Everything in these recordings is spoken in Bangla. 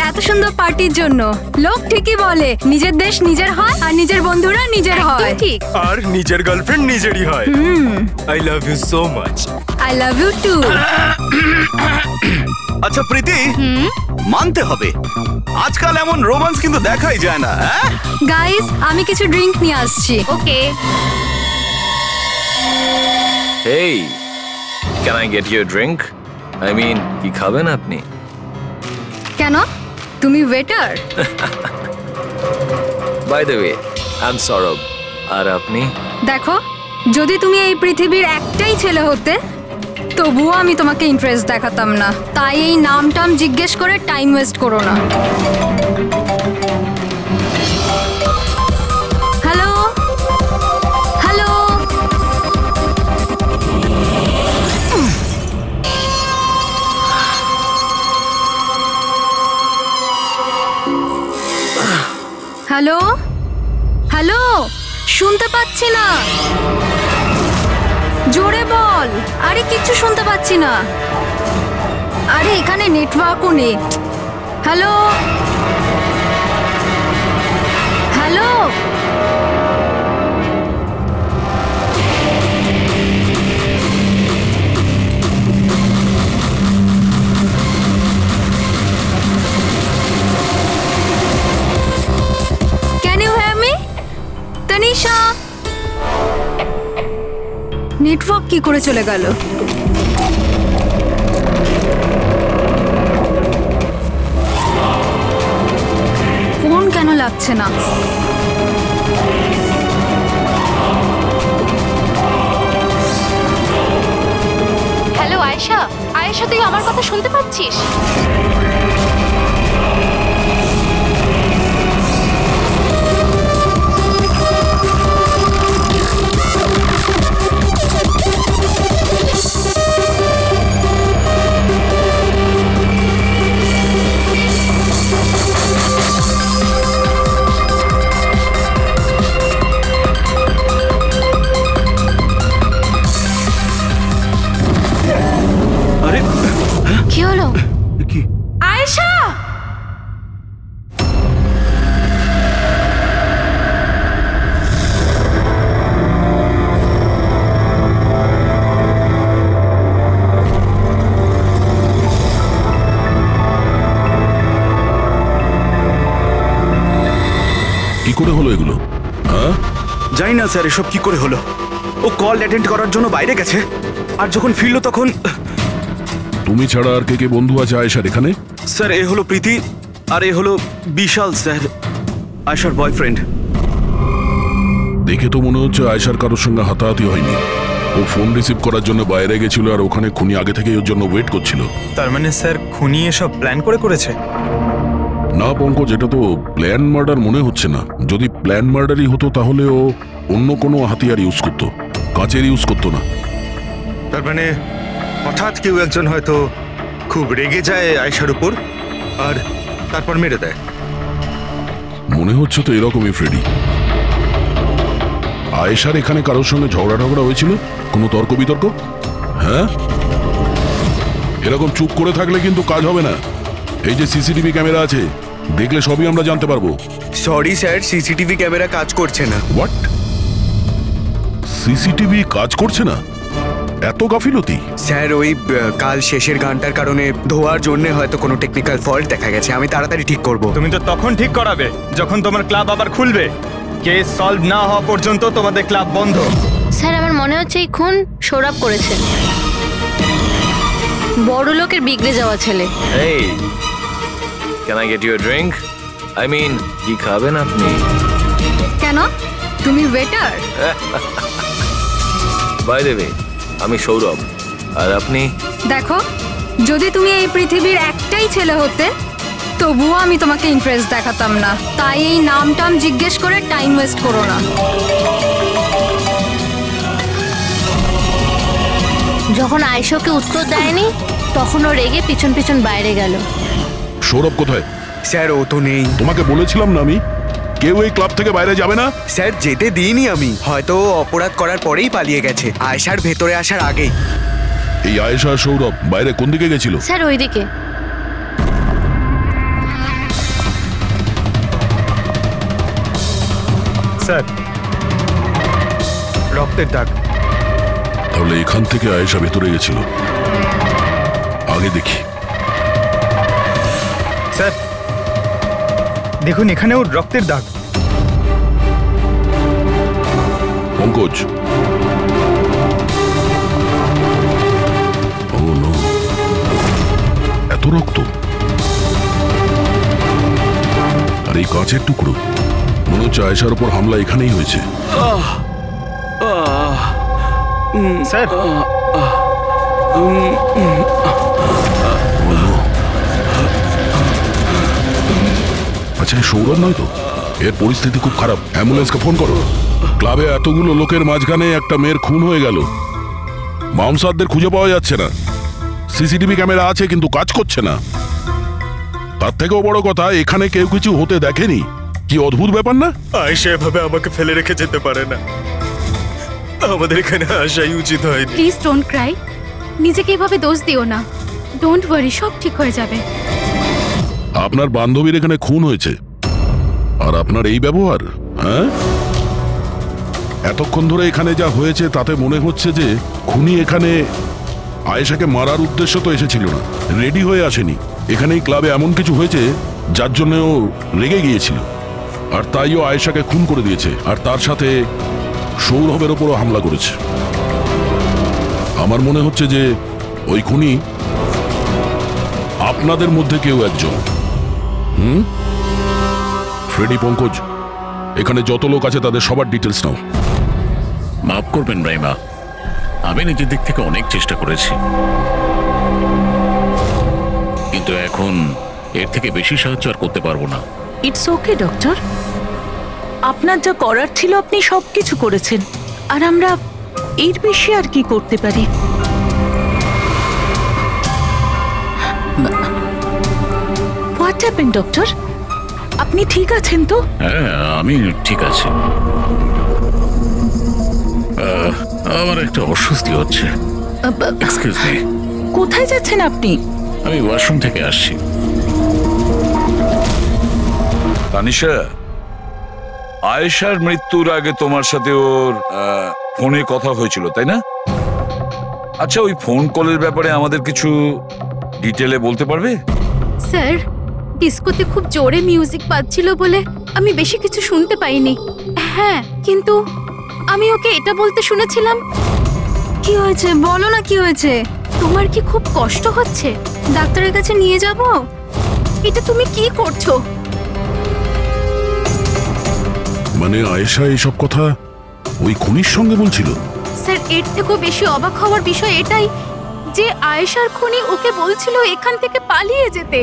এত সুন্দর পার্টির জন্য। লোক ঠিকই বলে নিজের দেশ নিজের হয় আর নিজের বন্ধুরা নিজের হয়। ঠিক। আর নিজের গার্লফ্রেন্ড নিজেরই হয়। I love you so much. I love you too. আচ্ছা প্রীতি, মানতে হবে আজকাল এমন রোমান্স কিন্তু দেখাই যায় না। গাইস, আমি কিছু ড্রিঙ্ক নিয়ে আসছি। ওকে। Hey, can I get you a drink? I mean, কি খাবেন আপনি? কেন? তুমি waiter? By the way, I'm Saurabh. আর আপনি? দেখো, যদি তুমি এই পৃথিবীর একটাই ছেলে হতে তবুও আমি তোমাকে ইন্টারেস্ট দেখাতাম না। তাই এই নামটাম জিজ্ঞেস করে টাইম ওয়েস্ট করো না। হ্যালো হ্যালো, হ্যালো হ্যালো, শুনতে পাচ্ছি না, জোরে বল। আরে কিচ্ছু শুনতে পাচ্ছি না। আরে এখানে নেটওয়ার্কও নেই। Hello hello, can you hear me? Tanisha, network কি করে চলে গেল? ফোন কেন লাগছে না? হ্যালো আয়েশা, আয়েশা তুই আমার কথা শুনতে পাচ্ছিস? কি হলো? কি? আয়েশা! কি করে হলো এগুলো? হ্যাঁ, জানি না স্যার এসব কি করে হলো। ও কল অ্যাটেন্ড করার জন্য বাইরে গেছে, আর যখন ফিরলো তখন। তুমি ছাড়া আর কে কে বন্ধু আছে আয়েশার এখানে? স্যার এ হলো প্রীতি, আর এ হলো বিশাল স্যার, আয়েশার বয়ফ্রেন্ড। দেখে তো মনে হচ্ছে আয়েশার কারোর সঙ্গে হাতাহাতি হয়নি। ও ফোন রিসিভ করার জন্য বাইরে গেছিল আর ওখানে খুনি আগে থেকে ওর জন্য ওয়েট করছিল। তার মানে স্যার খুনি এসব প্ল্যান করে করেছে? না পঙ্কজ, এটা তো প্ল্যান মার্ডার মনে হচ্ছে না। যদি প্ল্যান মার্ডারই হতো তাহলে ও অন্য কোনো হাতিয়ার ইউজ করতো, কাচের ইউজ করতো না। তার মানে হঠাৎ কেউ একজন হয়তো খুব রেগে যায় আয়েশার উপর আর তারপর মেরে দেয়। মনে হচ্ছে তো এরকমই ফ্রেডি। আয়েশার এখানে কারোর সঙ্গে ঝগড়া হয়েছিল? কোনো তর্ক বিতর্ক? হ্যাঁ, এরকম চুপ করে থাকলে কিন্তু কাজ হবে না। এই যে সিসিটিভি ক্যামেরা আছে, দেখলে সবই আমরা জানতে পারবো। সরি স্যার, সিসিটিভি ক্যামেরা কাজ করছে না। হোয়াট? সিসিটিভি কাজ করছে না? এত গাফিলতি? স্যার ওই কাল শেষের গানটার কারণে ধোয়ার জন্য হয়তো কোনো টেকনিক্যাল ফল্ট দেখা গেছে। আমি তাড়াতাড়ি ঠিক করব। তুমি তো তখন ঠিক করাবে যখন তোমার ক্লাব আবার খুলবে। কেস সলভ না হওয়া পর্যন্ত তোমাদের ক্লাব বন্ধ। স্যার আমার মনে হচ্ছে এই খুন সৌরভ করেছে। বড় লোকের বিগড়ে যাওয়া ছেলে। Hey, can I get you a drink? I mean, কি খাবেন আপনি? কেন? তুমি ওয়েটার? By the way, আমি সৌরভ। আর আপনি? দেখো, যদি তুমি এই পৃথিবীর একটাই ছেলে হতে তবুও আমি তোমাকে ইন্টারেস্ট দেখাতাম না। তাই এই নামটাম জিজ্ঞেস করে টাইম ওয়েস্ট করো না। যখন আয়েশাকে উত্তর দেয়নি তখন ও রেগে পিছন পিছন বাইরে গেল। সৌরভ কোথায়? স্যার ও তো নেই। তোমাকে বলেছিলাম না আমি, কেউ এই ক্লাব থেকে বাইরে যাবে না। স্যার যেতে দিইনি আমি, হয়তো অপরাধ করার পরেই পালিয়ে গেছে, আয়েশার ভেতরে আসার আগেই। এই আয়েশা সৌরভ বাইরে কোন দিকে গেছিল? স্যার ওইদিকে। স্যার, রক্তের দাগ। তাহলে এখান থেকে আয়েশা ভেতরে গেছিল। আগে দেখি। স্যার দেখুন, এখানেও রক্তের দাগ। পঙ্কজ, ও নো, এত রক্ত! আর এই কাচের টুকরো, মনে হচ্ছে আয়েশার উপর হামলা এখানেই হয়েছে। স্যার, আচ্ছা, সৌরভ নয় তো? এর পরিস্থিতি খুব খারাপ, অ্যাম্বুলেন্সকে ফোন করো। ক্লাবে এতগুলো লোকের মাঝখানে একটা মেয়ের খুন হয়ে গেল, মামসাদদের খুঁজে পাওয়া যাচ্ছে না। সিসিটিভি ক্যামেরা আছে কিন্তু কাজ করছে না। তার থেকেও বড় কথা, এখানে কেউ কিছু হতে দেখেনি। কি অদ্ভুত ব্যাপার না? আয়েশা এভাবে আমাকে ফেলে রেখে যেতে পারে না। আমাদের এখানে আসাই উচিত হয়নি। প্লিজ ডোন্ট ক্রাই, নিজেকে এভাবে দোষ দিও না। ডোন্ট ওয়ারি, সব ঠিক হয়ে যাবে। আপনার বান্ধবীর এখানে খুন হয়েছে, আর আপনার এই ব্যবহার? হ্যাঁ, এতক্ষণ ধরে এখানে যা হয়েছে তাতে মনে হচ্ছে যে খুনি এখানে আয়েশাকে মারার উদ্দেশ্য তো এসেছিল না, রেডি হয়ে আসেনি। এখানেই ক্লাবে এমন কিছু হয়েছে যার জন্য ও রেগে গিয়েছিল, আর তাই ও আয়েশাকে খুন করে দিয়েছে, আর তার সাথে সৌরভের ওপরও হামলা করেছে। আমার মনে হচ্ছে যে ওই খুনি আপনাদের মধ্যে কেউ একজন। ফ্রেডি, পঙ্কজ, এখানে যত লোক আছে তাদের সবার ডিটেলস নাও। মাফ করবেন রাইমা, আমি নিজের দিক থেকে অনেক চেষ্টা করেছি, কিন্তু এখন এর থেকে বেশি সাহায্য আর করতে পারবো না। ইটস ওকে ডক্টর, আপনার যা করার ছিল আপনি সবকিছু করেছেন, আর আমরা এর বেশি আর কি করতে পারি? What happened doctor? আপনি ঠিক আছেন তো? হ্যাঁ, আমি ঠিক আছি। আমার একটা অস্বস্তি হচ্ছে। Excuse me. কোথায় যাচ্ছেন আপনি? আমি ওয়াশরুম থেকে আসছি। তানিশা, আয়েশার মৃত্যুর আগে তোমার সাথে ওর ফোনে কথা হয়েছিল, তাই না? আচ্ছা, ওই ফোন কলের ব্যাপারে আমাদের কিছু ডিটেলে বলতে পারবে? স্যার, ডিস্কোতে খুব জোরে মিউজিক বাজছিল বলে আমি বেশি কিছু শুনতে পাইনি। হ্যাঁ, কিন্তু আমি ওকে এটা বলতে শুনেছিলাম। কি হয়েছে বলো না, কি হয়েছে? তোমার কি খুব কষ্ট হচ্ছে? ডাক্তারের কাছে নিয়ে যাব? এটা তুমি কি করছো? মানে আয়েশা এইসব কথা ওই খুনির সঙ্গে বলছিল? স্যার, এর থেকেও বেশি অবাক হওয়ার বিষয় এটাই যে আয়েশার খুনি ওকে বলছিল এখান থেকে পালিয়ে যেতে।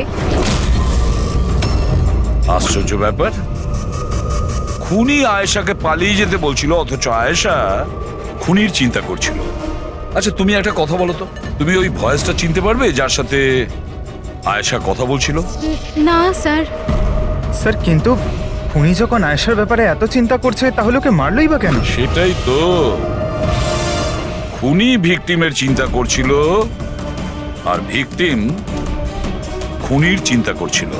আশ্চর্য ব্যাপার, খুনি আয়েশাকে পালিয়ে যেতে বলছিল, অথচ আয়েশা খুনির চিন্তা করছিল। আচ্ছা, তুমি একটা কথা বলো তো, তুমি ওই ভয়েসটা চিনতে পারবে যার সাথে আয়েশা কথা বলছিল? না স্যার। স্যার, কিন্তু খুনি যখন আয়েশার ব্যাপারে এত চিন্তা করছে, তাহলে ওকে মারলই বা কেন? সেটাই তো, খুনি ভিকটিমের চিন্তা করছিল, আর ভিকটিম খুনির চিন্তা করছিল।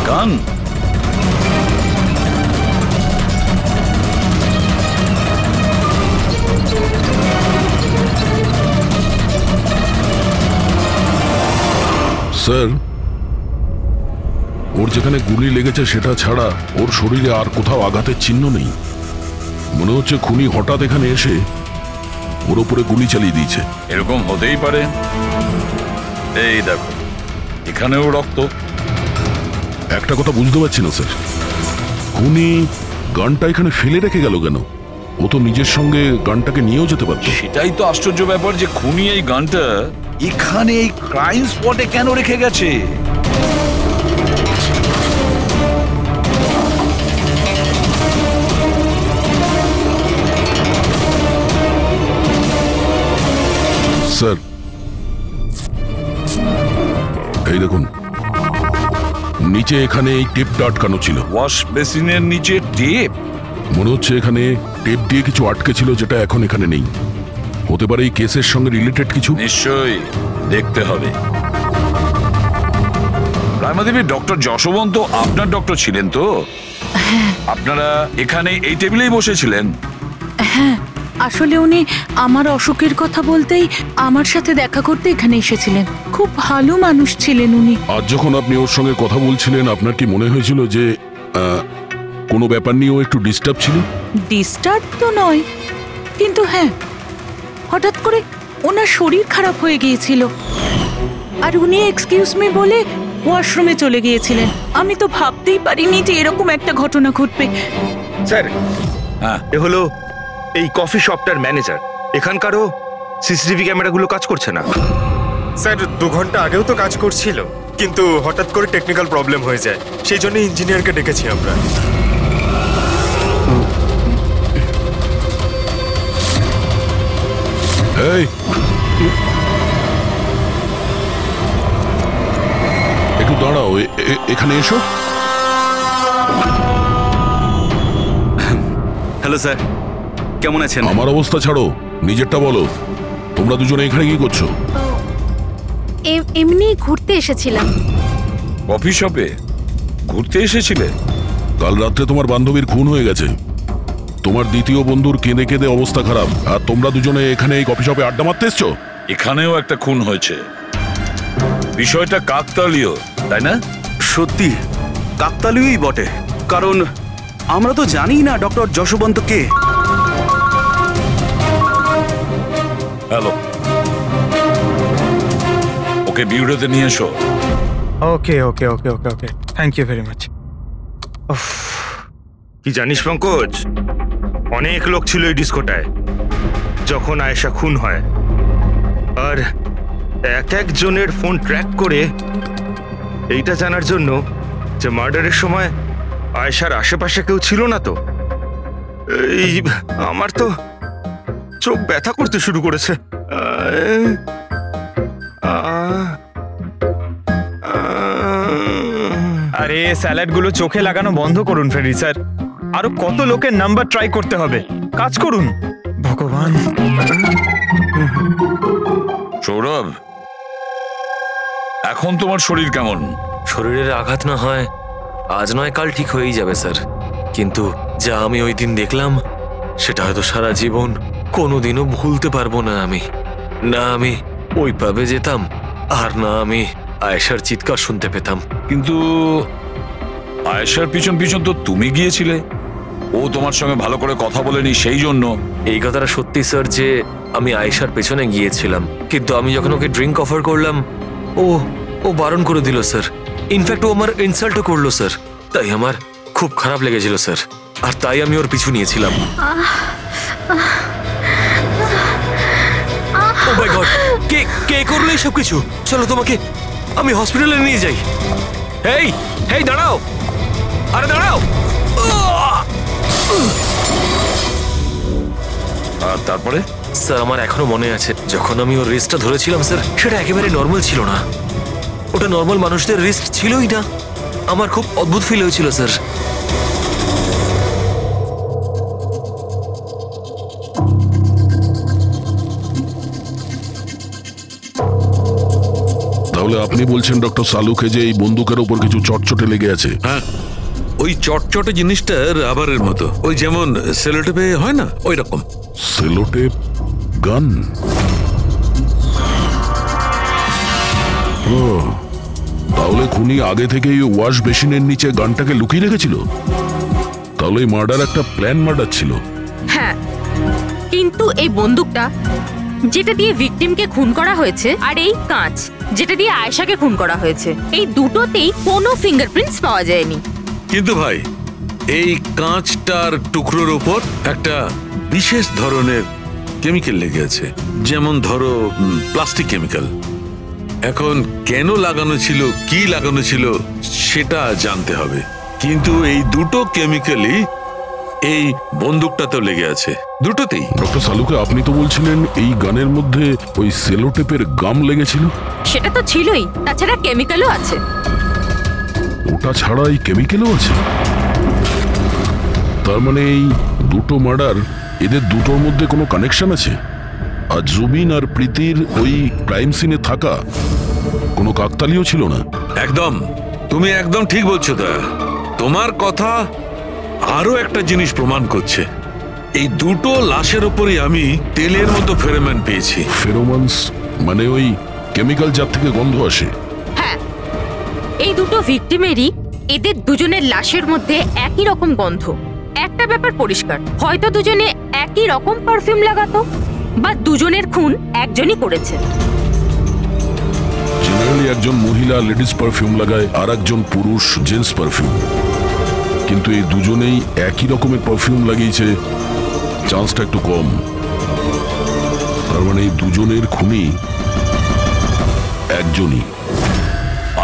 গান? স্যার, ওর যেখানে গুলি লেগেছে সেটা ছাড়া ওর শরীরে আর কোথাও আঘাতের চিহ্ন নেই। মনে হচ্ছে খুনি হঠাৎ এখানে এসে ওর উপরে গুলি চালিয়ে দিয়েছে। এরকম হতেই পারে। এই দেখো, এখানেও রক্ত। একটা কথা বুঝতে পারছি না স্যার, খুনি গানটা এখানে ফেলে রেখে গেল কেন? ও তো নিজের সঙ্গে গানটাকে নিয়েও যেতে পারত। সেটাই তো আশ্চর্য ব্যাপার যে খুনি এই গানটা এখানে এই ক্রাইম স্পটে কেন রেখে গেছে। এই দেখুন, নিচে এখানে এই টেপটা আটকানো ছিল। ওয়াশ বেসিনের নিচে টেপ? মনে হচ্ছে এখানে টেপ দিয়ে কিছু আটকে ছিল, যেটা এখন এখানে নেই। হতে পারে এই কেসের সঙ্গে রিলেটেড কিছু। নিশ্চয়ই দেখতে হবে। রাইমা দেবী, ডক্টর যশবন্ত আপনার ডক্টর ছিলেন তো? আপনারা এখানে এই টেবিলেই বসেছিলেন? হ্যাঁ, আসলে উনি আমার অসুখের কথা বলতেই আমার সাথে দেখা করতে এখানে এসেছিলেন। খুব ভালো মানুষ ছিলেন উনি। আজ যখন আপনি ওর সঙ্গে কথা বলছিলেন, আপনার কি মনে হয়েছিল যে কোনো ব্যাপার নিয়ে ও একটু ডিস্টার্ব ছিল? ডিস্টার্ব তো নয়, কিন্তু হ্যাঁ, হঠাৎ করে ওনার শরীর খারাপ হয়ে গিয়েছিল আর উনি এক্সকিউজ মি বলে ওয়াশরুমে চলে গিয়েছিলেন। আমি তো ভাবতেই পারিনি যে এরকম একটা ঘটনা ঘটবে। স্যার, হ্যাঁ, এ হলো এই কফি শপটার ম্যানেজার। এখানকারও সিসিটিভি ক্যামেরাগুলো কাজ করছে না। স্যার, 2 ঘন্টা আগেও তো কাজ করছিল, কিন্তু হঠাৎ করে টেকনিক্যাল প্রবলেম হয়ে যায়, সেই জন্য ইঞ্জিনিয়ারকে ডেকেছি আমরা। এই, একটু দাঁড়াও, এখানে এসো। হ্যালো স্যার, কেমন আছেন? আমার অবস্থা ছাড়ো, নিজেরটা বলো। তোমরা দুজনে এখানে কি করছো? এমনি ঘুরতে এসেছিলাম। কফি শপে ঘুরতে এসেছিলে? কাল রাত্রে তোমার বান্ধবীর খুন হয়ে গেছে। তোমার দ্বিতীয় বন্ধুর কেঁদে কেঁদে অবস্থা খারাপ, আর তোমরা দুজনে এখানে এই কফি শপে আড্ডা মারতে এসছো? এখানেও একটা খুন হয়েছে। বিষয়টা কাকতালীয়, তাই না? সত্যি কাকতালীয়ই বটে, কারণ আমরা তো জানি না ডক্টর যশবন্ত কে। হ্যালো, ওকে বিউরোতে নিয়ে এসো। ওকে ওকে ওকে ওকে ওকে, থ্যাংক ইউ ভেরি মাচ। কি জানিস পঙ্কজ, অনেক লোক ছিল এই ডিস্কোটায় যখন আয়েশা খুন হয়, আর এক একজনের ফোন ট্র্যাক করে এইটা জানার জন্য যে মার্ডারের সময় আয়েশার আশেপাশে কেউ ছিল না। তো এই আমার তো চোখ ব্যথা করতে শুরু করেছে। আরে স্যালাডগুলো চোখে লাগানো বন্ধ করুন ফ্রেডি স্যার। আরো কত লোকের নাম্বার ট্রাই করতে হবে, কাজ করুন। ভগবান। সৌরভ, এখন তোমার শরীর কেমন? শরীরের আঘাত না হয় আজ নয় কাল ঠিক হয়েই যাবে স্যার, কিন্তু যা আমি ওই দিন দেখলাম সেটা হয়তো সারা জীবন কোনোদিনও ভুলতে পারবো না আমি। না আমি ওই পাবে যেতাম, আর না আমি আয়েশার চিৎকার শুনতে পেতাম। কিন্তু আয়েশার পিছন পিছন তো তুমি গিয়েছিলে, ও তোমার সঙ্গে ভালো করে কথা বলেনি সেই জন্য। এই কথাটা সত্যি স্যার যে আমি আয়েশার পেছনে গিয়েছিলাম, কিন্তু আমি যখন ওকে ড্রিঙ্ক অফার করলাম ও বারণ করে দিল স্যার। ইনফ্যাক্ট ও আমার ইনসাল্টও করলো স্যার, তাই আমার খুব খারাপ লেগেছিল স্যার, আর তাই আমি ওর পিছু নিয়েছিলাম। ও মাই গড, কে করলো এই সব কিছু? চলো তোমাকে আমি হসপিটালে নিয়ে যাই। হেই হেই দাঁড়াও, আরে দাঁড়াও। আর তারপরে? স্যার আমার এখনো মনে আছে যখন আমি ওর রিস্টটা ধরেছিলাম স্যার, সেটা একেবারে নর্মাল ছিল না। ওটা নর্মাল মানুষদের রিস্ট ছিলই না। আমার খুব অদ্ভুত ফিল হয়েছিল স্যার। তাহলে আপনি বলছেন ডক্টর সালুকে যে এই বন্দুকের উপর কিছু চটচটে লেগে আছে? হ্যাঁ, ওই চটচটে জিনিসটা রাবারের মতো, ওই যেমন সেলোটেপে হয় না, ওই রকম। সেলোটেপ গান? ও, তাহলে খুনি আগে থেকেই ওয়াশ বেসিনের নিচে গানটাকে লুকিয়ে রেখেছিল। তাহলে মার্ডার একটা প্ল্যান মার্ডার ছিল। হ্যাঁ, কিন্তু এই বন্দুকটা যেটা দিয়ে ভিকটিমকে খুন করা হয়েছে, আর এই কাঁচ যেটা দিয়ে আয়েশাকে খুন করা হয়েছে, এই দুটোতেই কোনো ফিঙ্গারপ্রিন্টস পাওয়া যায়নি। কিন্তু ভাই, এই কাঁচটার টুকরোর উপর একটা বিশেষ ধরনের কেমিক্যাল লেগে আছে, যেমন ধরো প্লাস্টিক কেমিক্যাল। এখন কেন লাগানো ছিল, কি লাগানো ছিল সেটা জানতে হবে, কিন্তু এই দুটো কেমিক্যালই এই বন্দুকটাতেও লেগে আছে। দুটোতেই। ডক্টর সালুকে আপনি তো বলছিলেন এই গানের মধ্যে ওই সেলোটেপের গাম লেগেছিল। সেটা তো ছিলই, তাছাড়া কেমিক্যালও আছে। ওটা ছাড়া এই কেমিক্যালও আছে? তার মানে এই দুটো মার্ডার, এদের দুটোর মধ্যে কোনো কানেকশন আছে? আর জুবিন আর প্রীতির ওই ক্রাইম সিনে থাকা কোনো কাকতালীয় ছিল না? একদম, তুমি একদম ঠিক বলছো দয়া। তোমার কথা আরো একটা জিনিস প্রমাণ করছে, এই দুটো লাশের উপরই আমি তেলের মতো ফেরোমন পেয়েছি। ফেরোমনস মানে ওই কেমিক্যাল যার থেকে গন্ধ আসে? হ্যাঁ, এই দুটো ভিকটিমেরই এদের দুজনের লাশের মধ্যে একই রকম গন্ধ। একটা ব্যাপার পরিষ্কার, হয়তো দুজনে একই রকম পারফিউম লাগাতো, বা দুজনের খুন একজনই করেছে। জেনারেলি একজন মহিলা লেডিস পারফিউম লাগায়, আর একজন পুরুষ জেন্টস পারফিউম। কিন্তু এই দুজনেই একই রকমের পারফিউম লাগিয়েছে, চান্সটা একটু কম। তার মানে এই দুজনের খুনি একজনই।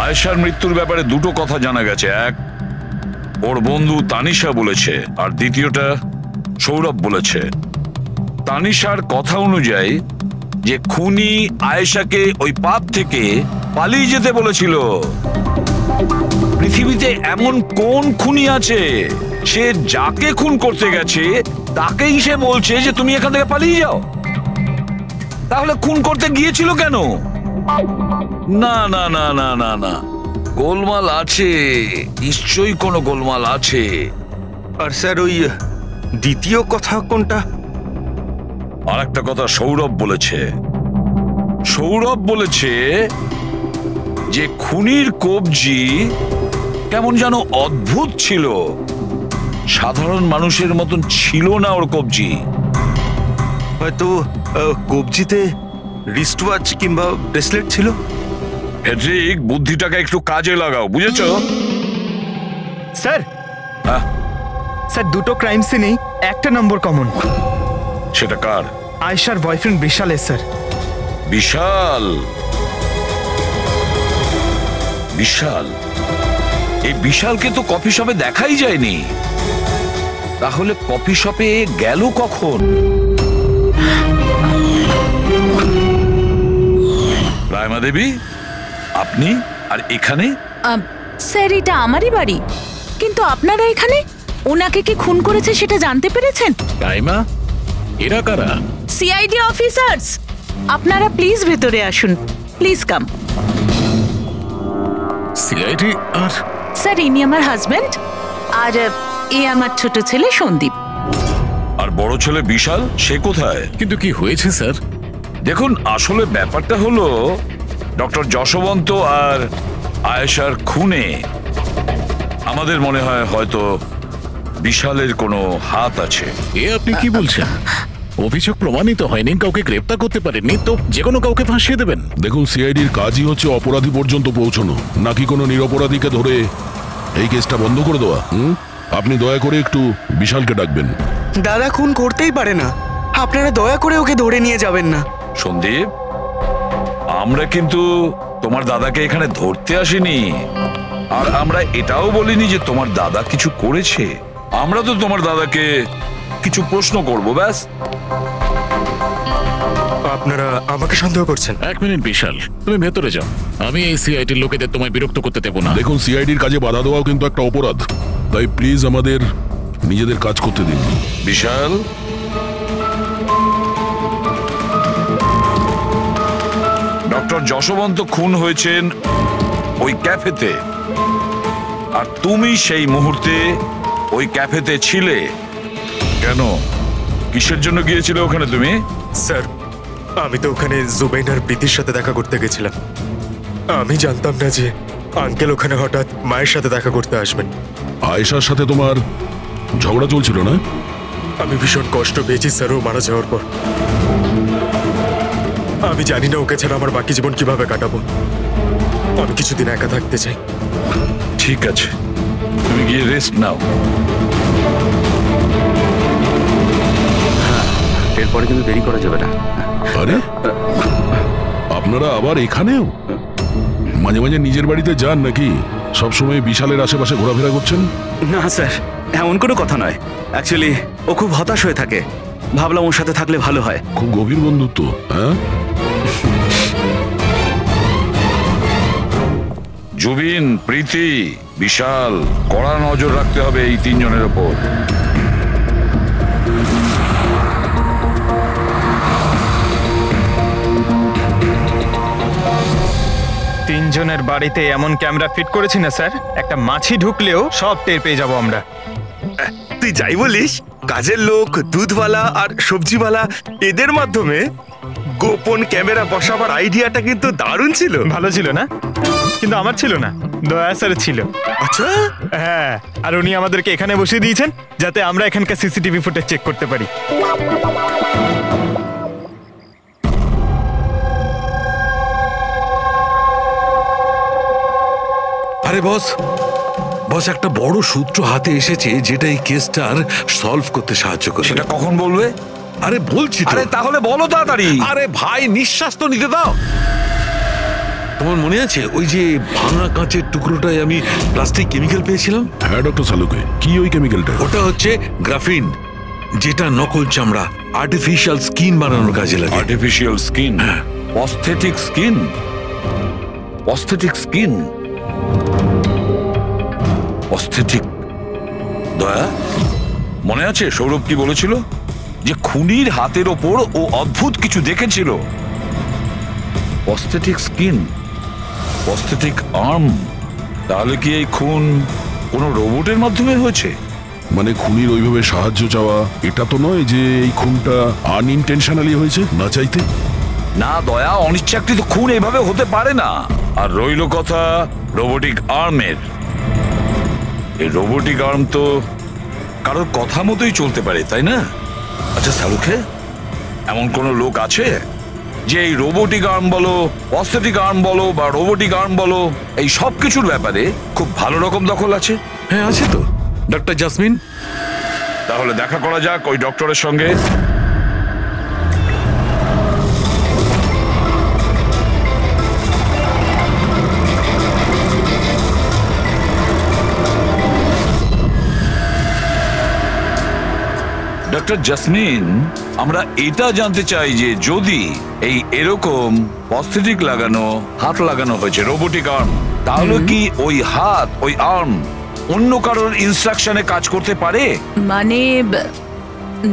আয়েশার মৃত্যুর ব্যাপারে দুটো কথা জানা গেছে। এক, ওর বন্ধু তানিশা বলেছে, আর দ্বিতীয়টা সৌরভ বলেছে। তানিশার কথা অনুযায়ী যে খুনি আয়েশাকে ওই পাপ থেকে পালিয়ে যেতে বলেছিল। পৃথিবীতে এমন কোন খুনি আছে সে যাকে খুন করতে গেছে তাকেই সে বলছে যে তুমি এখান থেকে পালিয়ে যাও? তাহলে খুন করতে গিয়েছিল কেন? না না না না না না, গোলমাল আছে, নিশ্চয়ই কোনো গোলমাল আছে। আর স্যার ওই দ্বিতীয় কথা কোনটা? আর একটা কথা সৌরভ বলেছে। সৌরভ বলেছে যে খুনির কবজি কেমন যেন অদ্ভুত ছিল, সাধারণ মানুষের মতন ছিল না ওর কবজি। হয়তো কবজিতে রিস্ট ওয়াচ কিংবা ব্রেসলেট ছিল। হেড্রিক, বুদ্ধিটাকে একটু কাজে লাগাও, বুঝেছো? স্যার, স্যার দুটো ক্রাইম সিনেই একটা নম্বর কমন। সেটা কার? আয়েশার বয়ফ্রেন্ড বিশালের স্যার। বিশাল? বিশাল? এই বিশালকে তো কফি শপে দেখাই যায়নি, তাহলে কফি শপে গেল কখন? রায়মা দেবী, আপনি আর এখানে? স্যার এটা আমারই বাড়ি, কিন্তু আপনারা এখানে? ওনাকে কি খুন করেছে সেটা জানতে পেরেছেন? রাইমা, এরা কারা? CID officers. আপনারা প্লিজ ভেতরে আসুন, প্লিজ কাম। সিআইডি? আর স্যার ইনি আমার হাজবেন্ড, আর এ আমার ছোট ছেলে সন্দীপ। আর বড় ছেলে বিশাল, সে কোথায়? কিন্তু কি হয়েছে স্যার? দেখুন, আসলে ব্যাপারটা হলো ডক্টর যশবন্ত আর আয়েশার খুনে আমাদের মনে হয় হয়তো বিশালের কোনো হাত আছে। এ আপনি কি বলছেন? অভিযোগ প্রমাণিত হয়নি, কাউকে গ্রেপ্তার করতে পারেননি, তো যে কোনো কাউকে ফাঁসিয়ে দেবেন? দেখুন, সিআইডির কাজই হচ্ছে অপরাধী পর্যন্ত পৌঁছানো, নাকি কোনো নিরপরাধীকে ধরে এই কেসটা বন্ধ করে দেওয়া। আপনি দয়া করে একটু বিশালকে ডাকবেন। দাদা খুন করতেই পারে না, আপনারা দয়া করে ওকে ধরে নিয়ে যাবেন না। সন্দীপ, আমরা কিন্তু তোমার দাদাকে এখানে ধরতে আসিনি, আর আমরা এটাও বলিনি যে তোমার দাদা কিছু করেছে। আমরা তো তোমার দাদাকে কিছু প্রশ্ন করব, ব্যাস। আপনারা আমাকে সন্দেহ করছেন? এক মিনিট বিশাল, তুমি ভেতরে যাও, আমি এই সিআইডির লোকেদের তোমায় বিরক্ত করতে দেবো না। দেখুন, সিআইডির কাজে বাধা দেওয়াও কিন্তু একটা অপরাধ, তাই প্লিজ আমাদের নিজেদের কাজ করতে দিন। বিশাল, ডক্টর যশবন্ত খুন হয়েছেন ওই ক্যাফেতে, আর তুমি সেই মুহূর্তে ওই ক্যাফেতে ছিলে। কেন, কিসের জন্য গিয়েছিলে ওখানে তুমি? স্যার, আমি তো ওখানে জুবাইন আর প্রীতির সাথে দেখা করতে গেছিলাম। আমি জানতাম না যে আঙ্কেল ওখানে হঠাৎ মায়ের সাথে দেখা করতে আসবেন। আয়েশার সাথে তোমার ঝগড়া চলছিল না? আমি ভীষণ কষ্ট পেয়েছি স্যার ও মারা যাওয়ার পর। আমি জানি না ওকে ছাড়া আমার বাকি জীবন কিভাবে কাটাবো। আমি কিছুদিন একা থাকতে চাই। ঠিক আছে, তুমি গিয়ে রেস্ট নাও। এরপরে কিন্তু দেরি করা যাবে না। আরে আপনারা আবার এখানেও? মাঝে মাঝে নিজের বাড়িতে যান নাকি? সবসময় বিশালের আশেপাশে ঘোরাফেরা করছেন? না স্যার, এমন কোনো কথা নয়। অ্যাকচুয়ালি ও খুব হতাশ হয়ে থাকে, ভাবলাম ওর সাথে থাকলে ভালো হয়। খুব গভীর বন্ধুত্ব, হ্যাঁ? জুবিন, প্রীতি, বিশাল, কড়া নজর রাখতে হবে এই তিনজনের ওপর। তিনজনের বাড়িতে এমন ক্যামেরা ফিট করেছি না স্যার, একটা মাছি ঢুকলেও সব টের পেয়ে যাবো আমরা। তুই যাই বলিস, কাজের লোক, দুধওয়ালা আর সবজিওয়ালা এদের মাধ্যমে গোপন ক্যামেরা বসাবার আইডিয়াটা কিন্তু দারুণ ছিল। ভালো ছিল না? কিন্তু আমার ছিল না, দয়া স্যারের ছিল। আচ্ছা, হ্যাঁ, আর উনি আমাদেরকে এখানে বসিয়ে দিয়েছেন যাতে আমরা এখানকার সিসিটিভি ফুটেজ চেক করতে পারি। আরে বস, বস একটা বড় সূত্র হাতে এসেছে যেটা এই কেসটার সলভ করতে সাহায্য করে। সেটা কখন বলবে? আরে বলছি তো। আরে তাহলে বলো তাড়াতাড়ি। আরে ভাই, নিঃশ্বাস তো নিতে দাও। তোমার মনে আছে ওই যে ভাঙা কাঁচের টুকরোটায় আমি প্লাস্টিক কেমিক্যাল পেয়েছিলাম? হ্যাঁ ডক্টর সালুকে, কি ওই কেমিক্যালটা? ওটা হচ্ছে গ্রাফিন, যেটা নকল চামড়া, আর্টিফিশিয়াল স্কিন বানানোর কাজে লাগে। Artificial skin? Prosthetic skin? Prosthetic skin? Prosthetic? দয়া, মনে আছে সৌরভ কি বলেছিল? যে খুনির হাতের ওপর ও অদ্ভুত কিছু দেখেছিল। Prosthetic skin, prosthetic arm. তাহলে কি এই খুন কোনো রোবটের মাধ্যমে হয়েছে? মানে খুনির ওইভাবে সাহায্য চাওয়া এটা তো নয় যে এই খুনটা আনইনটেনশনালি হয়েছে, না চাইতে? না দয়া, অনিচ্ছাকৃত খুন এইভাবে হতে পারে না। আর রইল কথা রোবোটিক আর্মের। এই রোবোটিক আর্ম তো কারোর কথা মতোই চলতে পারে, তাই না? আচ্ছা সালুখে, এমন কোন লোক আছে যে এই রোবোটিক আর্ম বলো, প্রস্থেটিক আর্ম বলো বা রোবোটিক আর্ম বলো, এই সব কিছুর ব্যাপারে খুব ভালো রকম দখল আছে? হ্যাঁ আছে তো, ডক্টর জাসমিন। তাহলে দেখা করা যাক ওই ডক্টরের সঙ্গে। ডক্টর জাসমিন, আমরা এটা জানতে চাই যে যদি এই এরকম প্রস্থেটিক লাগানো হাত লাগানো হয়েছে, রোবোটিক আর্ম, তাহলে কি ওই হাত, ওই আর্ম অন্য কারোর ইনস্ট্রাকশনে কাজ করতে পারে? মানে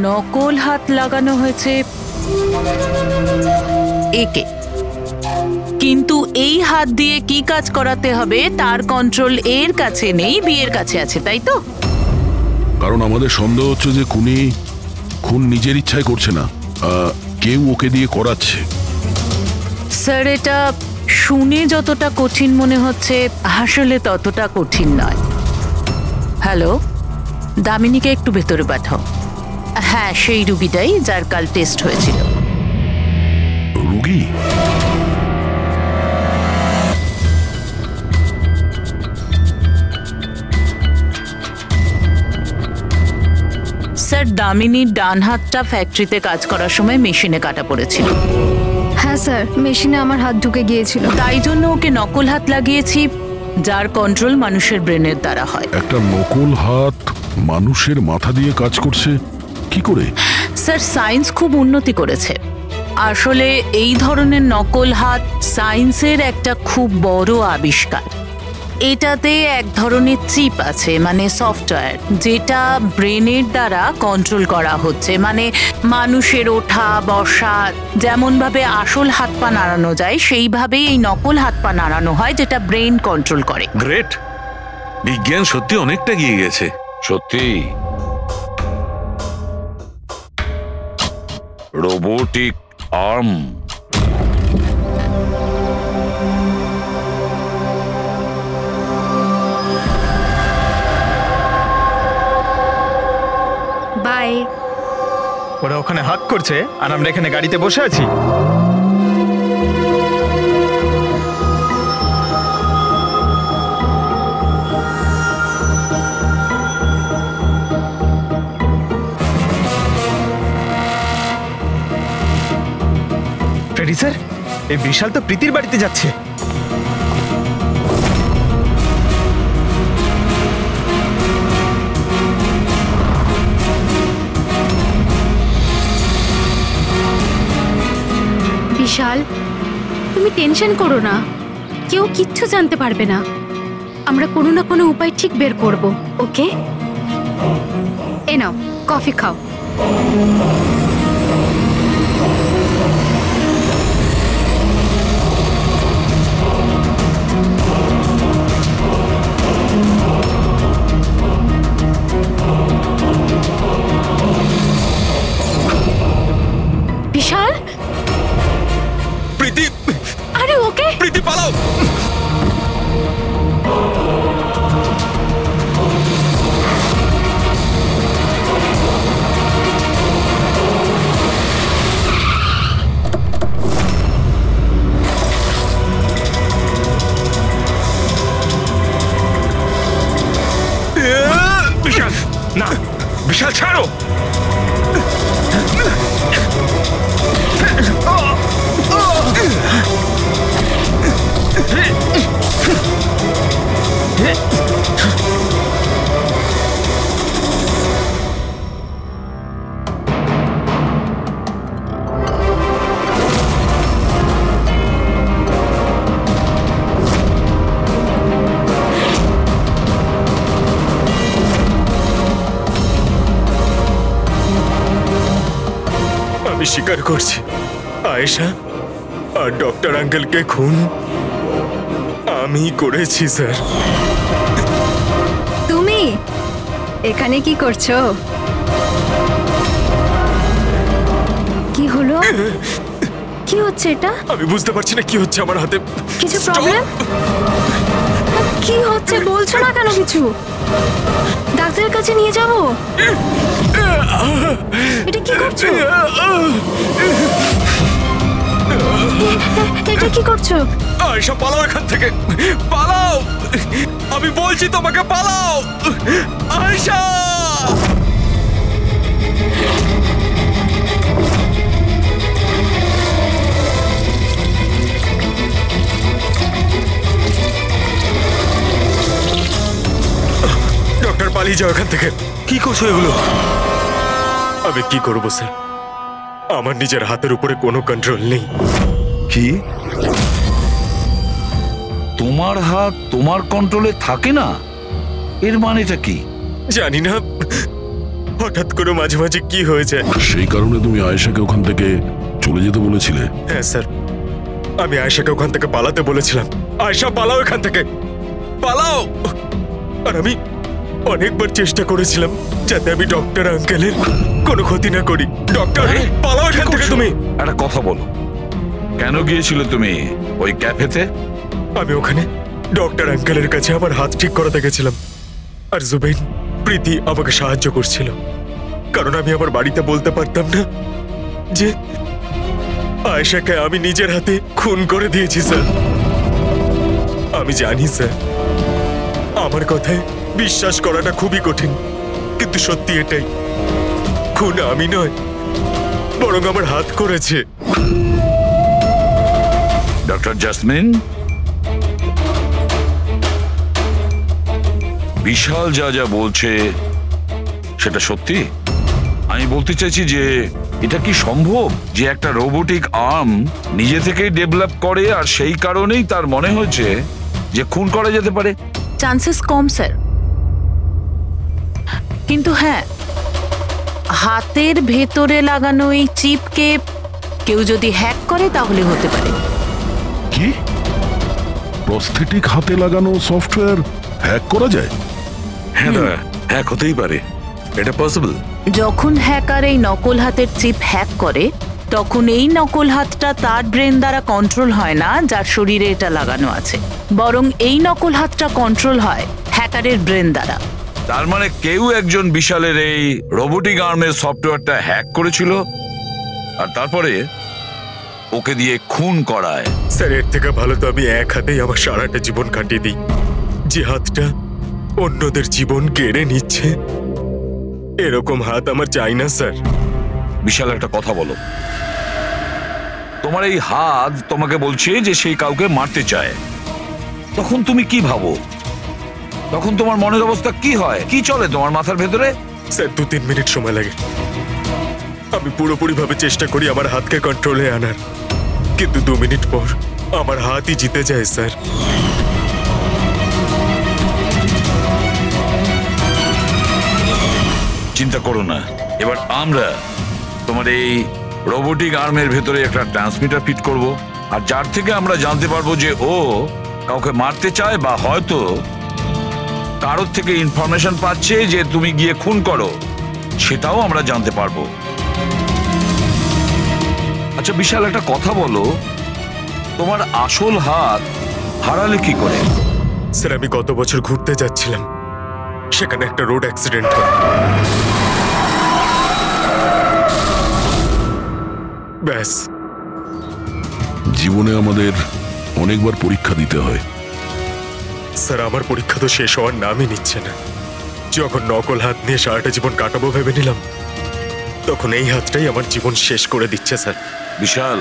নকল হাত লাগানো হয়েছে একে, কিন্তু এই হাত দিয়ে কি কাজ করাতে হবে তার কন্ট্রোল এর কাছে নেই, বিয়ের কাছে আছে, তাই তো? কারণ আমাদের সন্দেহ হচ্ছে যে খুন নিজের ইচ্ছায় করছে না, কেউ ওকে দিয়ে করাচ্ছে। স্যার, এটা শুনে যতটা কঠিন মনে হচ্ছে আসলে ততটা কঠিন নয়। হ্যালো, দামিনীকে একটু ভেতরে পাঠাও। হ্যাঁ, সেই রুগীটাই যার কাল টেস্ট হয়েছিল। রুগী? স্যার, দামিনীর ডান হাতটা ফ্যাক্টরিতে কাজ করার সময় মেশিনে কাটা পড়েছিল। হ্যাঁ স্যার, মেশিনে আমার হাত ঢুকে গিয়েছিল, তাই জন্য ওকে নকল হাত লাগিয়েছি, যার কন্ট্রোল মানুষের ব্রেনের দ্বারা হয়। একটা নকল হাত মানুষের মাথা দিয়ে কাজ করছে কি করে? স্যার, সায়েন্স খুব উন্নতি করেছে। আসলে এই ধরনের নকল হাত সায়েন্সের একটা খুব বড় আবিষ্কার। এটাতে এক ধরনের চিপ আছে, মানে সফটওয়্যার, যেটা ব্রেনের দ্বারা কন্ট্রোল করা হচ্ছে। মানে মানুষের ওঠা বসা যেমনভাবে আসল হাত পা নাড়ানো যায়, সেইভাবেই এই নকল হাত পা নাড়ানো হয়, যেটা ব্রেন কন্ট্রোল করে। গ্রেট, বিজ্ঞান সত্যি অনেকটা এগিয়ে গেছে। সত্যি রোবোটিক আর্ম। বাই। ওরা ওখানে হাক করছে আর আমরা এখানে গাড়িতে বসে আছি। ফ্রেডি স্যার, এই বিশাল তো প্রীতির বাড়িতে যাচ্ছে। বিশাল, তুমি টেনশন করো না, কেউ কিচ্ছু জানতে পারবে না। আমরা কোনো না কোনো উপায় ঠিক বের করব, ওকে? এ নাও কফি খাও। বিশাল, প্রীতি, আরে ওকে? প্রীতি পালাও। বিশাল, না, বিশাল ছাড়ো। আমি স্বীকার করছি, আয়েশা আর ডক্টর আঙ্কেলকে খুন আমি করেছি স্যার। তুমি এখানে কি করছো? কি হলো? কি হচ্ছে এটা? আমি বুঝতে পারছি না কি হচ্ছে আমার হাতে। কিছু প্রবলেম? কি হচ্ছে বলছো না কেন কিছু? ডাক্তারের কাছে নিয়ে যাবো? এটা কি করছো? এটা কি করছো? আয়েশা পালাও এখান থেকে, পালাও, আমি বলছি তোমাকে পালাও। আয়েশা, ডক্টর পালিয়ে যাও এখান থেকে। কি করছো এগুলো? আমি কি করবো স্যার, আমার নিজের হাতের উপরে কোনো কন্ট্রোল নেই। কি তোমার হাত তোমার কন্ট্রোলে থাকে না? এর মানেটা কি? জানি না, হঠাৎ করে মাঝে মাঝে কি হয়ে যায়। সেই কারণে তুমি আয়েশাকে ওখান থেকে চলে যেতে বলেছিলে? হ্যাঁ স্যার, আমি আয়েশাকে ওখান থেকে পালাতে বলেছিলাম। আয়েশা পালাও এখান থেকে, পালাও। আর আমি অনেকবার চেষ্টা করেছিলাম যাতে আমি ডক্টর আঙ্কেলের কোনো ক্ষতি না করি। ডক্টর, পালাও এখান থেকে তুমি। একটা কথা বলো, কেন গিয়েছিলে তুমি ওই ক্যাফেতে? আমি ওখানে ডক্টর আঙ্কেলের কাছে আমার হাত ঠিক করাতে গেছিলাম, আর জুবেইন, প্রীতি আমাকে সাহায্য করছিল, কারণ আমি আমার বাড়িতে বলতে পারতাম না যে আয়েশাকে আমি নিজের হাতে খুন করে দিয়েছি স্যার। আমি জানি স্যার, আমার কথায় বিশ্বাস করাটা খুবই কঠিন, কিন্তু সত্যি এটাই, খুন আমি নয়, বরং আমার হাত করেছে। ডক্টর জাসমিন, বিশাল যা যা বলছে সেটা সত্যি? আমি বলতে চাইছি যে এটা কি সম্ভব যে একটা রোবোটিক আর্ম নিজে থেকেই ডেভেলপ করে আর সেই কারণেই তার মনে হয়েছে যে খুন করা যেতে পারে? চান্সেস কম স্যার, কিন্তু হ্যাঁ, হাতের ভেতরে লাগানো এই চিপকে কেউ যদি হ্যাক করে তাহলে হতে পারে। কি? প্রস্থেটিক হাতে লাগানো সফটওয়্যার হ্যাক করা যায়? হ্যাঁ দাদা, হ্যাক হতেই পারে, এটা পসিবল। যখন হ্যাকার এই নকল হাতের চিপ হ্যাক করে, তখন এই নকল হাতটা তার ব্রেন দ্বারা কন্ট্রোল হয় না যার শরীরে এটা লাগানো আছে, বরং এই নকল হাতটা কন্ট্রোল হয় হ্যাকারের ব্রেন দ্বারা। তার মানে কেউ একজন বিশালের এই রোবোটিক আর্মের সফটওয়্যারটা হ্যাক করেছিল আর তারপরে ওকে দিয়ে খুন করায়। স্যার, এর থেকে ভালো তো আমি এক হাতেই আমার সারাটা জীবন কাটিয়ে দিই। যে হাতটা অন্যদের জীবন কেড়ে নিচ্ছে, এরকম হাত আমার চাই না স্যার। বিশাল, একটা কথা বলো, তোমার এই হাত তোমাকে বলছে যে সেই কাউকে মারতে চায়, তখন তুমি কি ভাবো? তখন তোমার মনের অবস্থা কি হয়? কি চলে তোমার মাথার ভেতরে? স্যার, 2-3 মিনিট সময় লাগে। আমি পুরোপুরি ভাবে চেষ্টা করি আমার হাতকে কন্ট্রোলে আনার, কিন্তু 2 মিনিট পর আমার হাতই জিতে যায় স্যার। চিন্তা করো না, এবার আমরা তোমার এই রোবোটিক আর্মের ভেতরে একটা ট্রান্সমিটার ফিট করব, আর যার থেকে আমরা জানতে পারবো যে ও কাউকে মারতে চায় বা হয়তো কারোর থেকে ইনফরমেশন পাচ্ছে যে তুমি গিয়ে খুন করো, সেটাও আমরা জানতে পারবো। আচ্ছা বিশাল, একটা কথা বলো, তোমার আসল হাত হারালে কি করে? স্যার আমি গত বছর ঘুরতে যাচ্ছিলাম, সেখানে একটা রোড অ্যাক্সিডেন্ট হয়। ব্যাস। জীবনে আমাদের অনেকবার পরীক্ষা দিতে হয়। স্যার আমার পরীক্ষা তো শেষ হওয়ার নামই নিচ্ছে না। যখন নকল হাত নিয়ে সারাটা জীবন কাটাবো ভেবে নিলাম, তখন এই হাতটাই আমার জীবন শেষ করে দিচ্ছে স্যার। বিশাল,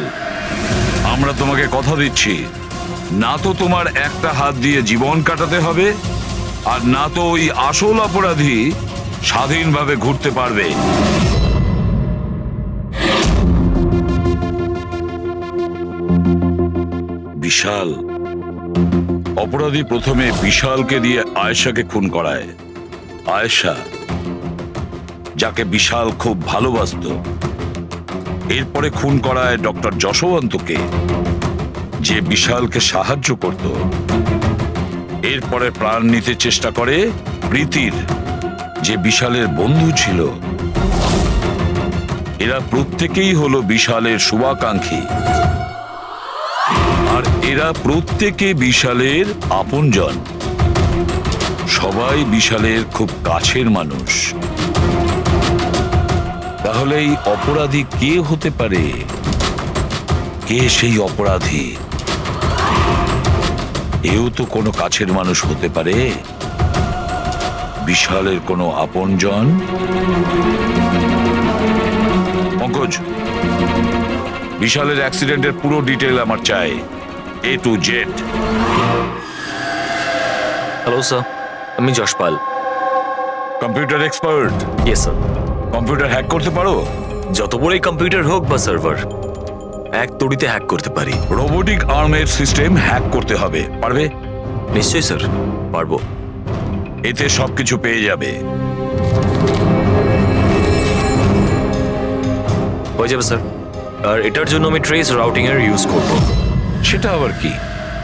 আমরা তোমাকে কথা দিচ্ছি, না তো তোমার একটা হাত দিয়ে জীবন কাটাতে হবে, আর না তো ওই আসল অপরাধী স্বাধীনভাবে ঘুরতে পারবে। বিশাল, অপরাধী প্রথমে বিশালকে দিয়ে আয়েশাকে খুন করায়। আয়েশা, যাকে বিশাল খুব ভালোবাসতো, এরপরে খুন করায় ডক্টর যশবন্তকে, যে বিশালকে সাহায্য করত। এরপরে প্রাণ নিতে চেষ্টা করে প্রীতির, যে বিশালের বন্ধু ছিল। এরা প্রত্যেকেই হলো বিশালের শুভাকাঙ্ক্ষী, আর এরা প্রত্যেকে বিশালের আপনজন। সবাই বিশালের খুব কাছের মানুষ। তাহলে এই অপরাধী কে হতে পারে? কে সেই অপরাধী? এও তো কোনো কাছের মানুষ হতে পারে, বিশালের কোনো আপনজন। পঙ্কজ, বিশালের অ্যাক্সিডেন্টের পুরো ডিটেল আমার চাই, A to Z। Hello sir, আমি Jaspal. Computer expert? Yes sir. Computer hack করতে পারো? যত বড়ই কম্পিউটার হোক বা সার্ভার, এক তড়িতে হ্যাক করতে পারি। রোবোটিক আর্মের সিস্টেম হ্যাক করতে হবে, পারবে? নিশ্চয়ই স্যার, পারবো। এতে সবকিছু পেয়ে যাবে। হয়ে যাবে স্যার। আর এটার জন্য আমি ট্রেস রাউটিং এর ইউজ করব। সেটা আবার কি?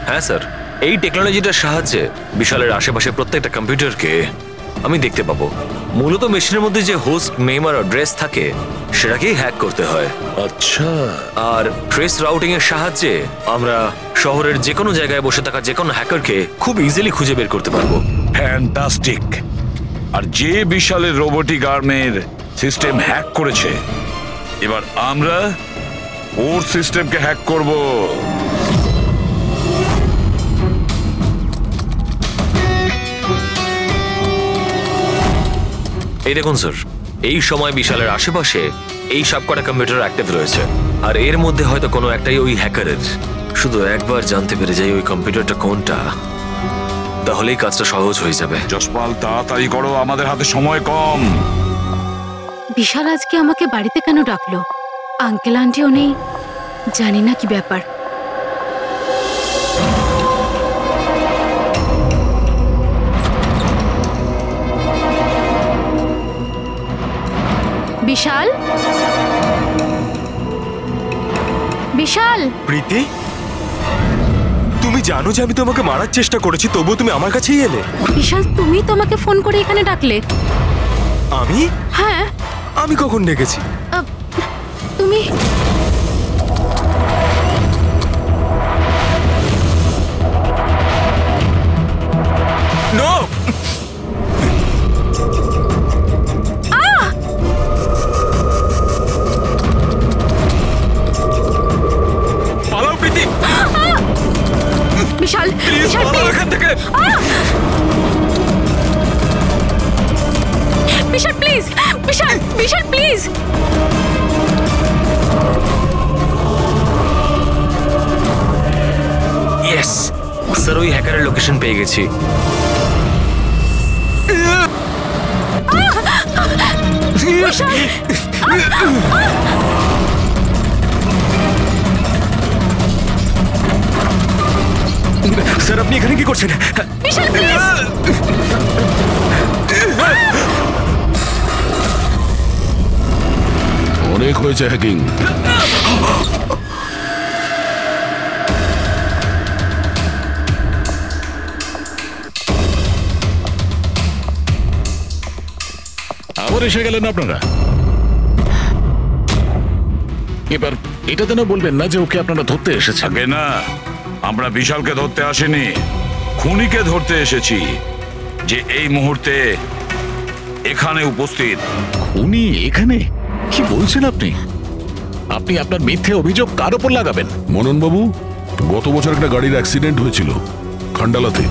হ্যাঁ স্যার, এই টেকনোলজিটার সাহায্যে বিশালের আশেপাশে প্রত্যেকটা কম্পিউটারকে আমি দেখতে পাবো। মূলত মেশিনের মধ্যে যে হোস্ট নেম আর অ্যাড্রেস থাকে সেটাকেই হ্যাক করতে হয়। আচ্ছা। আর ট্রেস রাউটিং এর সাহায্যে আমরা শহরের যে কোনো জায়গায় বসে থাকা যে কোনো হ্যাকারকে খুব ইজিলি খুঁজে বের করতে পারবো। ফ্যান্টাস্টিক। আর যে বিশালের রোবোটিক আর্মের সিস্টেম হ্যাক করেছে, এবার আমরা ওর সিস্টেমকে হ্যাক করব। এই দেখুন স্যার, এই সময় বিশালের আশেপাশে এই সবকটা কম্পিউটার অ্যাক্টিভ রয়েছে, আর এর মধ্যে হয়তো কোনো একটাই ওই হ্যাকারের। শুধু একবার জানতে পেরে যাই ওই কম্পিউটারটা কোনটা, তাহলেই কাজটা সহজ হয়ে যাবে। যশপাল, তাড়াতাড়ি করো, আমাদের হাতে সময় কম। বিশাল আজকে আমাকে বাড়িতে কেন ডাকলো? আঙ্কেল আন্টিও নেই, জানি না কি ব্যাপার। বিশাল, বিশাল। প্রীতি, তুমি জানো যে আমি তোমাকে মারার চেষ্টা করেছি, তবুও তুমি আমার কাছেই এলে। বিশাল, তুমি তো আমাকে ফোন করে এখানে ডাকলে। আমি? হ্যাঁ। আমি কখন ডেকেছি? তুমি নো। পালাও প্রীতি। বিশাল, প্লিজ পালাও এখান থেকে। Vishal please, Vishal, Vishal please. Yes sir, ওই হ্যাকারের লোকেশন পেয়ে গেছি। স্যার আপনি এখানে কি করছেন? বিশাল প্লিজ। অনেক হয়েছে হ্যাকিং। আবার এসে গেলেন আপনারা। এবার এটা তো না বলবেন না যে ওকে আপনারা ধরতে এসেছেন। আগে না, আমরা বিশালকে ধরতে আসিনি, খুনিকে ধরতে এসেছি, যে এই মুহূর্তে এখানে উপস্থিত। খুনি এখানে? কি বলছেন আপনি? আপনি আপনার মিথ্যে অভিযোগ কার উপর লাগাবেন? মনন বাবু, গত বছর একটা গাড়ির অ্যাক্সিডেন্ট হয়েছিল খান্ডালাতে।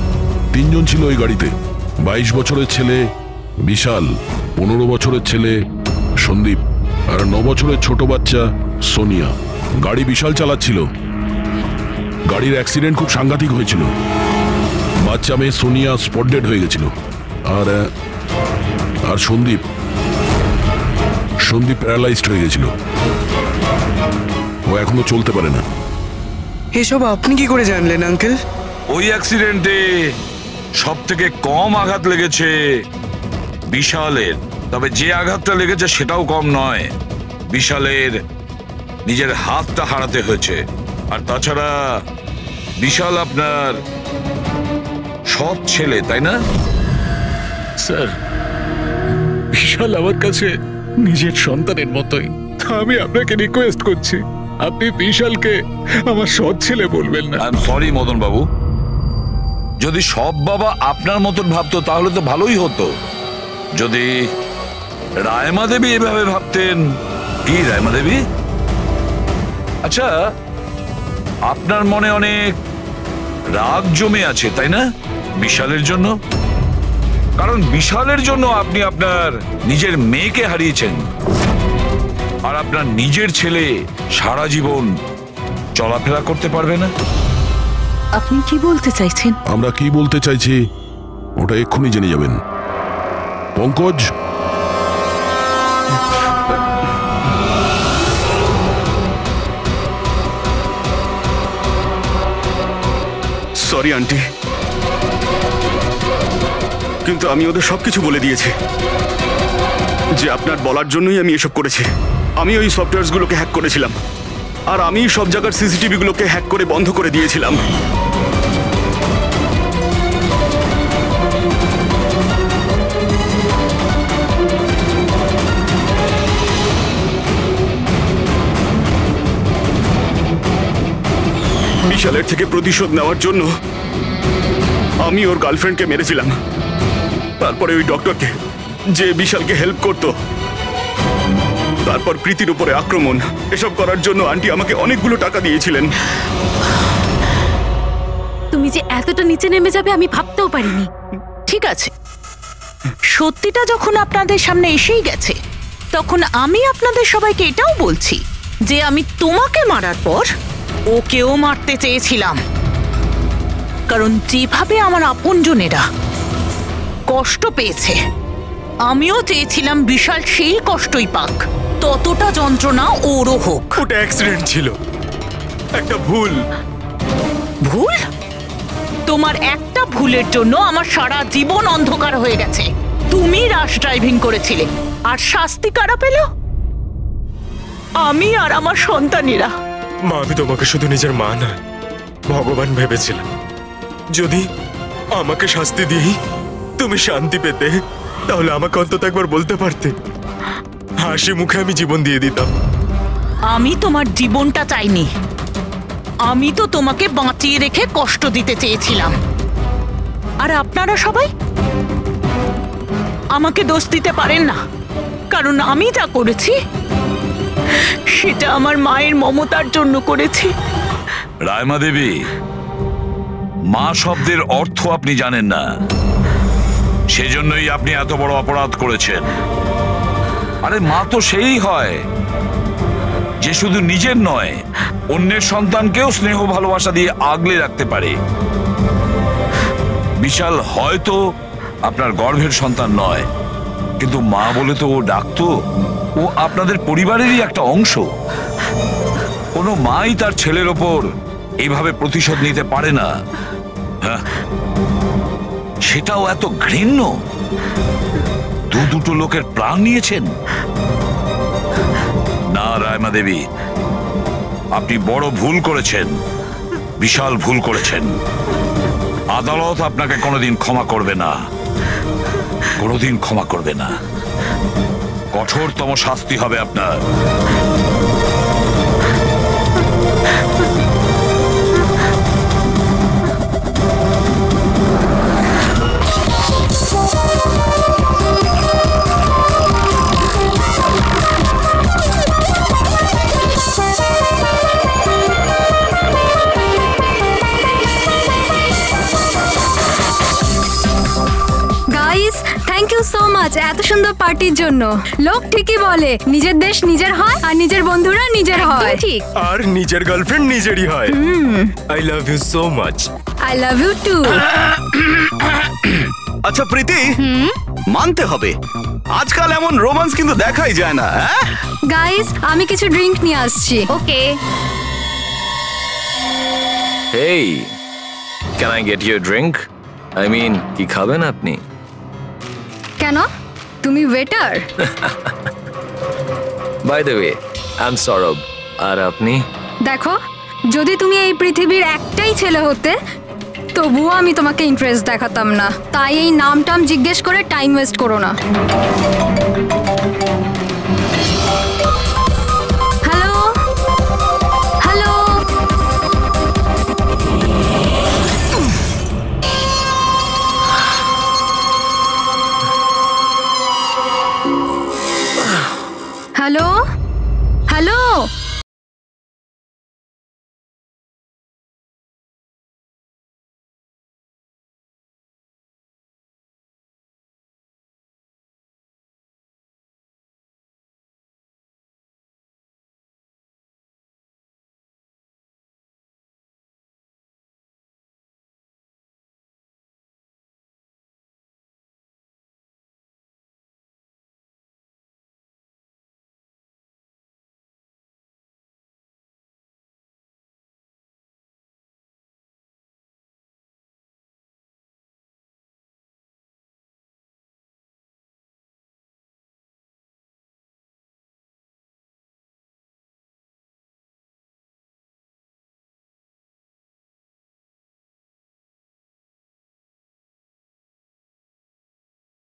3 জন ছিল ওই গাড়িতে। 22 বছরের ছেলে বিশাল, 15 বছরের ছেলে সন্দীপ, আর 9 বছরের ছোট বাচ্চা সোনিয়া। গাড়ি বিশাল চালাচ্ছিল। গাড়ির অ্যাক্সিডেন্ট খুব সাংঘাতিক হয়েছিল। বাচ্চা মেয়ে সোনিয়া স্পট ডেড হয়ে গেছিল। আর আর সন্দীপ প্যারালাইজড হয়ে গেছিল। ও এখনো চলতে পারে না। এসব আপনি কি করে জানলেন আঙ্কেল? ওই অ্যাক্সিডেন্টে সব থেকে কম আঘাত লেগেছে বিশালের, তবে যে আঘাতটা লেগেছে সেটাও কম নয়। বিশালের নিজের হাতটা হারাতে হয়েছে। আর তাছাড়া বিশাল আপনার সৎ ছেলে, তাই না? স্যার, বিশাল আমার কাছে নিজের সন্তানের মতোই। আমি আপনাকে রিকোয়েস্ট করছি, আপনি বিশালকে আমার সৎ ছেলে বলবেন না। আই এম সরি মদন বাবু, যদি সব বাবা আপনার মতন ভাবতো তাহলে তো ভালোই হতো। যদি রায়মা দেবী এভাবে ভাবতেন। কি রায়মা দেবী? আচ্ছা, আপনার মনে অনেক রাগ জমে আছে, তাই না বিশালের জন্য? কারণ বিশালের জন্য আপনি আপনার নিজের মেয়েকে হারিয়েছেন, আর আপনার নিজের ছেলে সারা জীবন চলাফেরা করতে পারবে না। আপনি কি বলতে চাইছেন? আমরা কি বলতে চাইছি ওটা এক্ষুনি জেনে যাবেন। পঙ্কজ, সরি আন্টি, কিন্তু আমি ওদের সবকিছু বলে দিয়েছি যে আপনার বলার জন্যই আমি এসব করেছি। আমি ওই সফটওয়্যারগুলোকে হ্যাক করেছিলাম, আর আমি সব জায়গার সিসিটিভি গুলোকে হ্যাক করে বন্ধ করে দিয়েছিলাম। বিশালের থেকে প্রতিশোধ নেওয়ার জন্য আমি ওর গার্লফ্রেন্ডকে মেরেছিলাম। তারপরে ওই ডক্টরকে, যে বিশালকে হেল্প করত, তারপর প্রীতির উপরে আক্রমণ। এসব করার জন্য আন্টি আমাকে অনেকগুলো টাকা দিয়েছিলেন। তুমি যে এতটা নিচে নেমে যাবে আমি ভাবতেও পারিনি। ঠিক আছে, সত্যিটা যখন আপনাদের সামনে এসেই গেছে, তখন আমি আপনাদের সবাইকে এটাও বলছি যে আমি তোমাকে মারার পর ওকেও মারতে চেয়েছিলাম। কারণ যেভাবে আমার আপনজনেরা কষ্ট পেয়েছে, আমিও চেয়েছিলাম বিশাল সেই কষ্টই পাক, ততটা যন্ত্রণা ওরও হোক। ওটা অ্যাক্সিডেন্ট ছিল, একটা ভুল। ভুল? তোমার একটা ভুলের জন্য আমার সারা জীবন অন্ধকার হয়ে গেছে। তুমি রাশ ড্রাইভিং করেছিলে, আর শাস্তি কারা পেল? আমি আর আমার সন্তানেরা। মা, আমি তোমাকে শুধু নিজের মা নয়, ভগবান ভেবেছিলাম। যদি আমাকে শাস্তি দিই তুমি শান্তি পেতে, তাহলে আমাকে অন্তত একবার বলতে পারতে। হাসি মুখে আমি জীবন দিয়ে দিতাম। আমি তোমার জীবনটা চাইনি, আমি তো তোমাকে বাঁচিয়ে রেখে কষ্ট দিতে চেয়েছিলাম। আর আপনারা সবাই আমাকে দোষ দিতে পারেন না, কারণ আমি যা করেছি সেটা আমার মায়ের মমতার জন্য করেছি। রায়মা দেবী, মা শব্দের অর্থ আপনি জানেন না, সেজন্যই আপনি এত বড় অপরাধ করেছেন। আরে মা তো সেই হয় যে শুধু নিজের নয়, অন্যের সন্তানকেও স্নেহ ভালোবাসা দিয়ে আগলে রাখতে পারে। বিশাল হয়তো আপনার গর্ভের সন্তান নয়, কিন্তু মা বলে তো ও ডাকতো। ও আপনাদের পরিবারেরই একটা অংশ। কোনো মাই তার ছেলের ওপর এইভাবে প্রতিশোধ নিতে পারে না। সেটাও এত ঘৃণ্য? দুটো লোকের প্রাণ নিয়েছেন? না রায়মা দেবী, আপনি বড় ভুল করেছেন, বিশাল ভুল করেছেন। আদালত আপনাকে কোনোদিন ক্ষমা করবে না, কোনোদিন ক্ষমা করবে না। কঠোরতম শাস্তি হবে আপনার। থ্যাংক ইউ সো মাচ এত সুন্দর পার্টির জন্য। লোক ঠিকই বলে নিজের দেশ নিজের হয় আর নিজের বন্ধুরা নিজের হয়। ঠিক। আর নিজের গার্লফ্রেন্ড নিজেরই হয়। I love you so much. I love you too. আচ্ছা প্রীতি, মানতে হবে আজকাল এমন রোমান্স কিন্তু দেখাই যায় না। গাইস, আমি কিছু ড্রিঙ্ক নিয়ে আসছি। Okay. Hey, can I get you drink? I mean, কি খাবেন আপনি? কেন, তুমি waiter? By the way, I am Sourav. আর আপনি? দেখো, যদি তুমি এই পৃথিবীর একটাই ছেলে হতে তবুও আমি তোমাকে ইন্টারেস্ট দেখাতাম না। তাই এই নাম টাম জিজ্ঞেস করে টাইম ওয়েস্ট করো না।